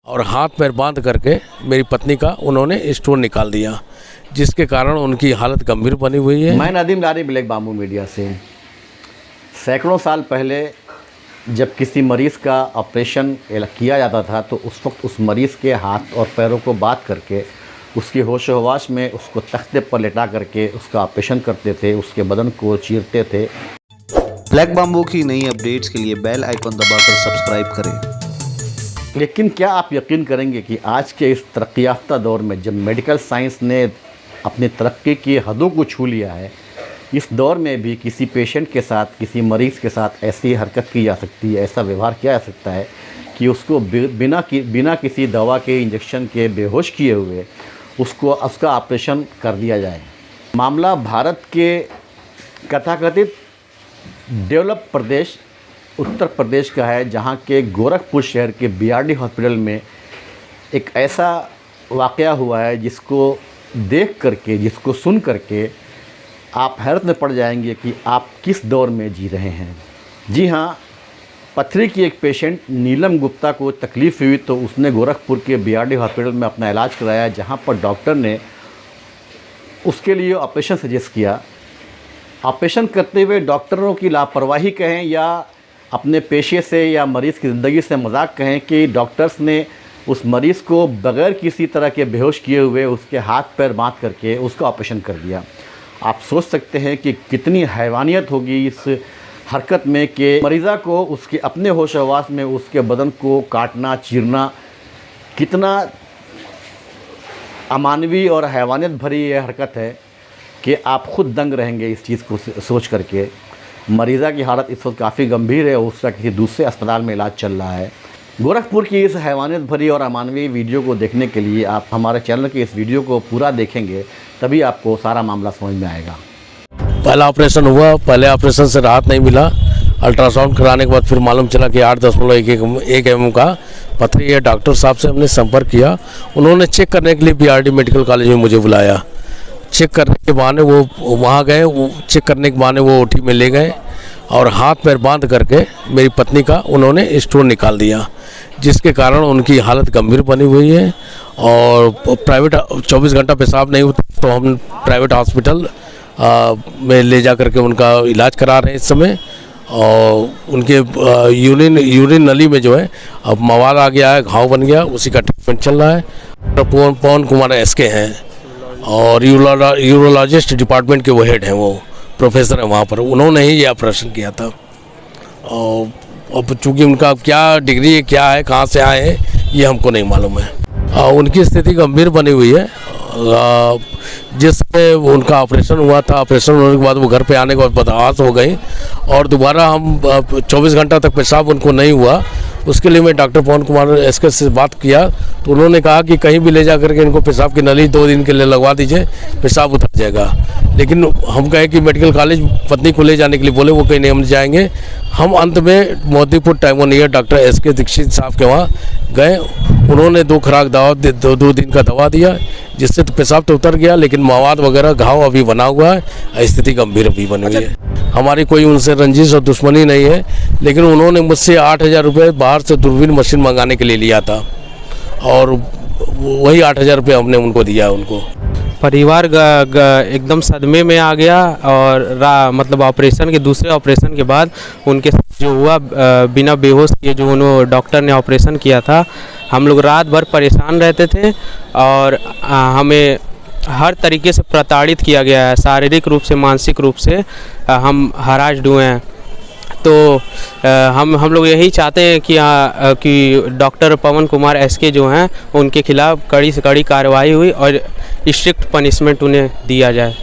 और हाथ पैर बांध करके मेरी पत्नी का उन्होंने स्टोन निकाल दिया, जिसके कारण उनकी हालत गंभीर बनी हुई है। मैं नदीम लारी ब्लैक बाम्बू मीडिया से। सैकड़ों साल पहले जब किसी मरीज़ का ऑपरेशन किया जाता था तो उस वक्त उस मरीज़ के हाथ और पैरों को बांध करके उसकी होश-ओ-हवास में उसको तख्ते पर लेटा करके उसका ऑपरेशन करते थे, उसके बदन को चीरते थे। ब्लैक बाम्बू की नई अपडेट्स के लिए बेल आइकन दबाकर सब्सक्राइब करें। लेकिन क्या आप यकीन करेंगे कि आज के इस तरक्की याफ्ता दौर में जब मेडिकल साइंस ने अपनी तरक्की की हदों को छू लिया है, इस दौर में भी किसी पेशेंट के साथ, किसी मरीज़ के साथ ऐसी हरकत की जा सकती है, ऐसा व्यवहार किया जा सकता है कि उसको बिना किसी दवा के, इंजेक्शन के बेहोश किए हुए उसका ऑपरेशन कर दिया जाए। मामला भारत के तथाकथित डेवलप प्रदेश उत्तर प्रदेश का है, जहां के गोरखपुर शहर के बीआरडी हॉस्पिटल में एक ऐसा वाक़या हुआ है जिसको देख करके, जिसको सुन करके आप हैरत में पड़ जाएंगे कि आप किस दौर में जी रहे हैं। जी हां, पथरी की एक पेशेंट नीलम गुप्ता को तकलीफ़ हुई तो उसने गोरखपुर के बीआरडी हॉस्पिटल में अपना इलाज कराया, जहां पर डॉक्टर ने उसके लिए ऑपरेशन सजेस्ट किया। ऑपरेशन करते हुए डॉक्टरों की लापरवाही कहें या अपने पेशे से या मरीज़ की ज़िंदगी से मजाक कहें कि डॉक्टर्स ने उस मरीज़ को बग़ैर किसी तरह के बेहोश किए हुए उसके हाथ पैर बांध करके उसका ऑपरेशन कर दिया। आप सोच सकते हैं कि कितनी हैवानियत होगी इस हरकत में कि मरीज़ा को उसके अपने होश-ओ-हवास में उसके बदन को काटना, चीरना, कितना अमानवीय और हैवानियत भरी ये हरकत है कि आप ख़ुद दंग रहेंगे इस चीज़ को सोच करके। मरीज़ा की हालत इस वक्त काफ़ी गंभीर है, उसका किसी दूसरे अस्पताल में इलाज चल रहा है। गोरखपुर की इस हैवानियत भरी और अमानवीय वीडियो को देखने के लिए आप हमारे चैनल के इस वीडियो को पूरा देखेंगे, तभी आपको सारा मामला समझ में आएगा। पहला ऑपरेशन हुआ, पहले ऑपरेशन से राहत नहीं मिला। अल्ट्रासाउंड कराने के बाद फिर मालूम चला कि 8.1 mm का पथरी है। डॉक्टर साहब से हमने संपर्क किया, उन्होंने चेक करने के लिए बीआरडी मेडिकल कॉलेज में मुझे बुलाया। चेक करने के बहाने वो वहाँ गए, वो चेक करने के बहाने वो ओटी में ले गए और हाथ पैर बांध करके मेरी पत्नी का उन्होंने स्टोन निकाल दिया, जिसके कारण उनकी हालत गंभीर बनी हुई है। और प्राइवेट 24 घंटा पेशाब नहीं होता तो हम प्राइवेट हॉस्पिटल में ले जा करके उनका इलाज करा रहे हैं इस समय। और उनके यूरिन नली में जो है अब मवाद आ गया है, घाव बन गया, उसी का ट्रीटमेंट चल रहा है। डॉक्टर पवन कुमार SK हैं और यूरोलॉजिस्ट डिपार्टमेंट के वो हेड हैं, वो प्रोफेसर हैं वहाँ पर, उन्होंने ही ये ऑपरेशन किया था। और अब चूँकि उनका क्या डिग्री है, क्या है, कहाँ से आए हैं, ये हमको नहीं मालूम है। उनकी स्थिति गंभीर बनी हुई है। जिससे उनका ऑपरेशन हुआ था, ऑपरेशन होने के बाद वो घर पे आने के बाद बदहास हो गई और दोबारा हम 24 घंटा तक पेशाब उनको नहीं हुआ। उसके लिए मैं डॉक्टर पवन कुमार SK से बात किया तो उन्होंने कहा कि कहीं भी ले जा करके इनको पेशाब की नली 2 दिन के लिए लगवा दीजिए, पेशाब उतर जाएगा। लेकिन हम कहे कि मेडिकल कॉलेज पत्नी को ले जाने के लिए बोले, वो कहीं नहीं हम जाएंगे। हम अंत में मोदीपुर टाइमोनियर डॉक्टर SK दीक्षित साहब के वहाँ गए। उन्होंने 2 खुराक दवा 2 दिन का दवा दिया, जिससे तो पेशाब तो उतर गया, लेकिन मवाद वगैरह घाव अभी बना हुआ है, स्थिति गंभीर अभी बनी हुई है। हमारी कोई उनसे रंजिश और दुश्मनी नहीं है, लेकिन उन्होंने मुझसे 8,000 रुपये बाहर से दूरबीन मशीन मंगाने के लिए लिया था और वही 8,000 रुपये हमने उनको दिया है। उनको परिवार एकदम सदमे में आ गया और मतलब ऑपरेशन के दूसरे ऑपरेशन के बाद उनके जो हुआ, बिना बेहोश किए जो उन्होंने डॉक्टर ने ऑपरेशन किया था, हम लोग रात भर परेशान रहते थे और हमें हर तरीके से प्रताड़ित किया गया है, शारीरिक रूप से, मानसिक रूप से हम हरास्ड हुए हैं। तो हम लोग यही चाहते हैं कि डॉक्टर पवन कुमार SK जो हैं उनके खिलाफ़ कड़ी से कड़ी कार्रवाई हुई और स्ट्रिक्ट पनिशमेंट उन्हें दिया जाए।